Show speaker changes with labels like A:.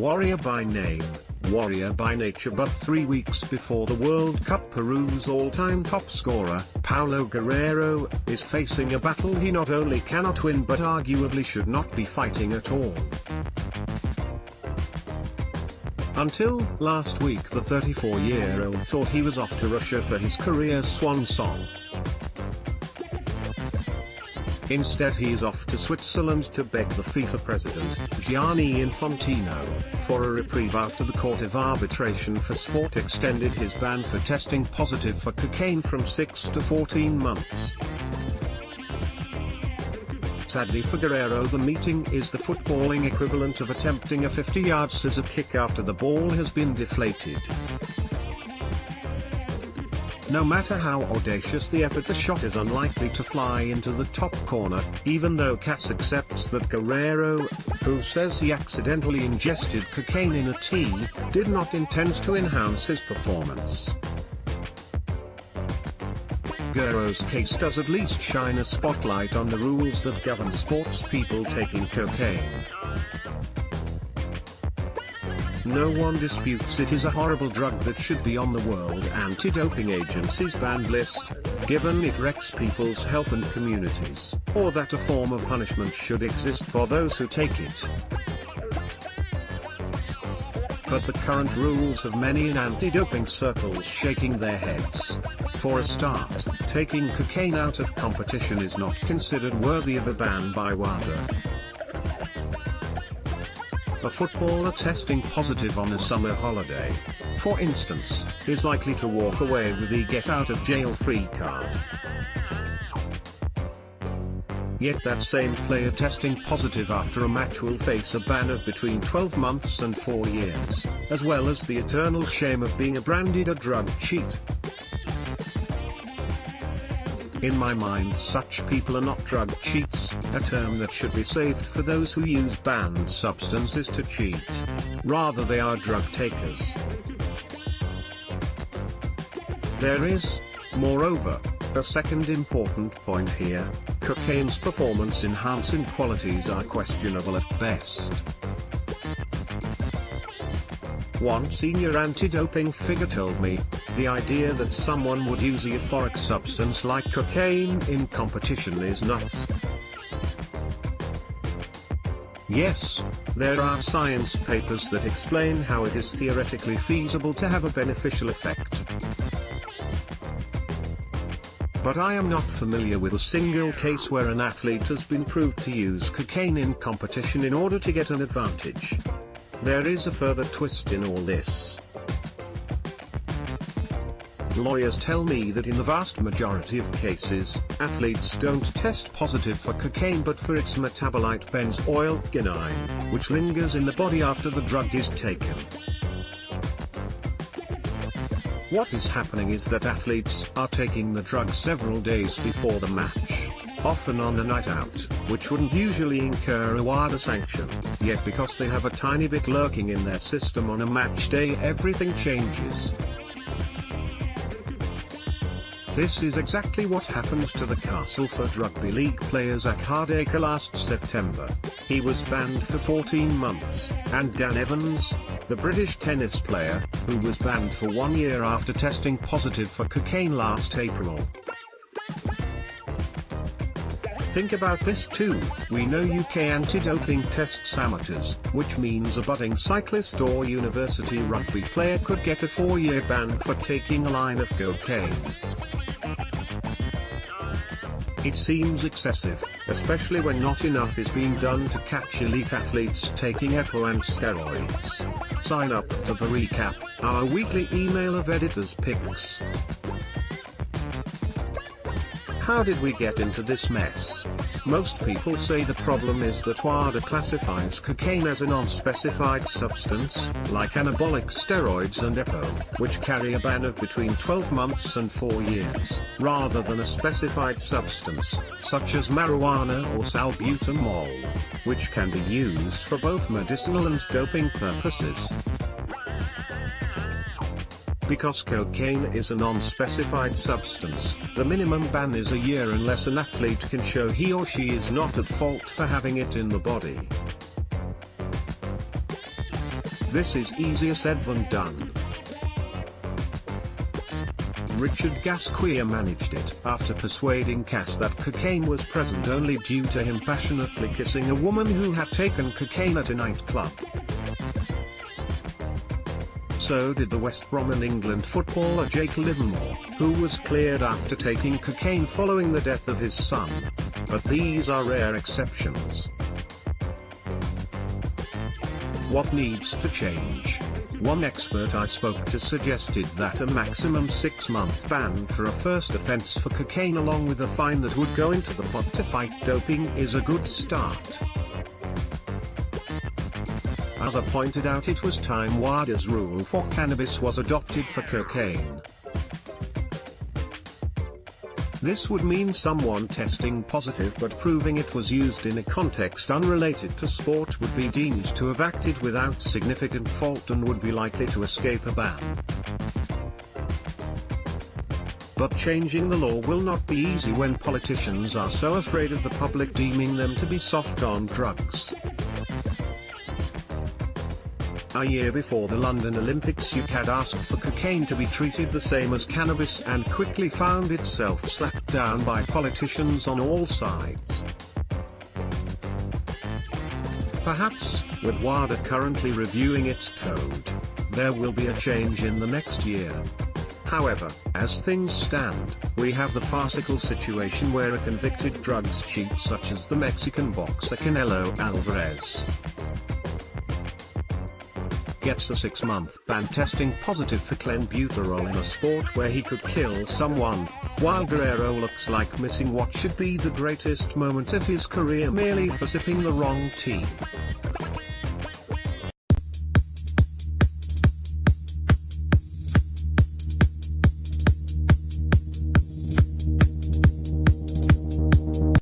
A: Warrior by name, warrior by nature, but 3 weeks before the World Cup, Peru's all-time top scorer, Paulo Guerrero, is facing a battle he not only cannot win but arguably should not be fighting at all. Until last week, the 34-year-old thought he was off to Russia for his career swan song. Instead, he's off to Switzerland to beg the FIFA president, Gianni Infantino, for a reprieve after the Court of Arbitration for Sport extended his ban for testing positive for cocaine from 6 to 14 months. Sadly for Guerrero, the meeting is the footballing equivalent of attempting a 50-yard scissor kick after the ball has been deflated. No matter how audacious the effort, the shot is unlikely to fly into the top corner, even though CAS accepts that Guerrero, who says he accidentally ingested cocaine in a tea, did not intend to enhance his performance. Guerrero's case does at least shine a spotlight on the rules that govern sports people taking cocaine. No one disputes it is a horrible drug that should be on the World Anti-Doping Agency's banned list, given it wrecks people's health and communities, or that a form of punishment should exist for those who take it. But the current rules have many in anti-doping circles shaking their heads. For a start, taking cocaine out of competition is not considered worthy of a ban by WADA. A footballer testing positive on a summer holiday, for instance, is likely to walk away with the get-out-of-jail-free card. Yet that same player testing positive after a match will face a ban of between 12 months and 4 years, as well as the eternal shame of being branded a drug cheat. In my mind, such people are not drug cheats, a term that should be saved for those who use banned substances to cheat. Rather, they are drug takers. There is, moreover, a second important point here: cocaine's performance-enhancing qualities are questionable at best. One senior anti-doping figure told me, the idea that someone would use a euphoric substance like cocaine in competition is nuts. Yes, there are science papers that explain how it is theoretically feasible to have a beneficial effect. But I am not familiar with a single case where an athlete has been proved to use cocaine in competition in order to get an advantage. There is a further twist in all this. Lawyers tell me that in the vast majority of cases, athletes don't test positive for cocaine but for its metabolite benzoyl-guanine, which lingers in the body after the drug is taken. What is happening is that athletes are taking the drug several days before the match, often on a night out, which wouldn't usually incur a WADA sanction, yet because they have a tiny bit lurking in their system on a match day, everything changes. This is exactly what happened to the Castleford Rugby League player Zach Hardaker last September. He was banned for 14 months, and Dan Evans, the British tennis player, who was banned for 1 year after testing positive for cocaine last April. Think about this too: we know UK anti-doping tests amateurs, which means a budding cyclist or university rugby player could get a 4-year ban for taking a line of cocaine. It seems excessive, especially when not enough is being done to catch elite athletes taking EPO and steroids. Sign up to the recap, our weekly email of editors' picks. How did we get into this mess? Most people say the problem is that WADA classifies cocaine as a non-specified substance, like anabolic steroids and EPO, which carry a ban of between 12 months and 4 years, rather than a specified substance, such as marijuana or salbutamol, which can be used for both medicinal and doping purposes. Because cocaine is a non-specified substance, the minimum ban is a year unless an athlete can show he or she is not at fault for having it in the body. This is easier said than done. Richard Gasquet managed it after persuading Cass that cocaine was present only due to him passionately kissing a woman who had taken cocaine at a nightclub. So did the West Brom and England footballer Jake Livermore, who was cleared after taking cocaine following the death of his son. But these are rare exceptions. What needs to change? One expert I spoke to suggested that a maximum 6-month ban for a first offense for cocaine along with a fine that would go into the pot to fight doping is a good start. Other pointed out it was time WADA's rule for cannabis was adopted for cocaine. This would mean someone testing positive but proving it was used in a context unrelated to sport would be deemed to have acted without significant fault and would be likely to escape a ban. But changing the law will not be easy when politicians are so afraid of the public deeming them to be soft on drugs. A year before the London Olympics, UK had asked for cocaine to be treated the same as cannabis and quickly found itself slapped down by politicians on all sides. Perhaps, with WADA currently reviewing its code, there will be a change in the next year. However, as things stand, we have the farcical situation where a convicted drugs cheat such as the Mexican boxer Canelo Alvarez gets a 6-month ban testing positive for clenbuterol in a sport where he could kill someone, while Guerrero looks like missing what should be the greatest moment of his career merely for sipping the wrong tea.